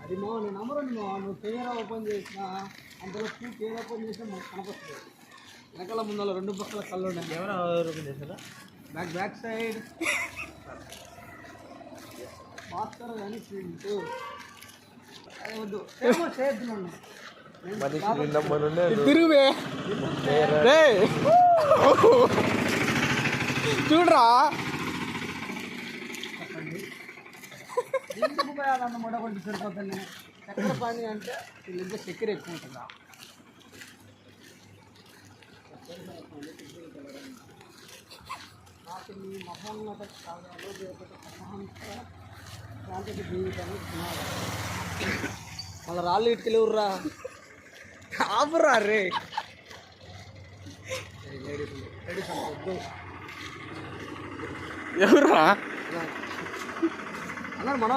అది మా నేను నమ్మరండి మా నువ్వు కెమెరా ఓపెన్ చేసినా అందులో కెమెరా ఓపెన్ చేసినా మాకు కనపడుతుంది. వెనకాల ముందర 2 పక్కల కళ్ళు ఉన్నాయి. కెమెరా ఓపెన్ చేశారా? బ్యాక్ సైడ్ మాస్టర్ కానీ ప్రింట్ అది వద్దు చేస్తున్నాను. చూడరా ఎందుకు పోయాలన్నమాట కొంచెం సరిపోతుంది. చక్కెర పానీ అంటే వీళ్ళంటే చక్కెర ఎక్కువ ఉంటుందా? నాకు మీ మహోన్నత కాగాలో శాంతి జీవితాన్ని మళ్ళీ రాళ్ళు ఇటుకెళ్ళుర్రా ఆపురా రే. ఎవరా అన్నారు మన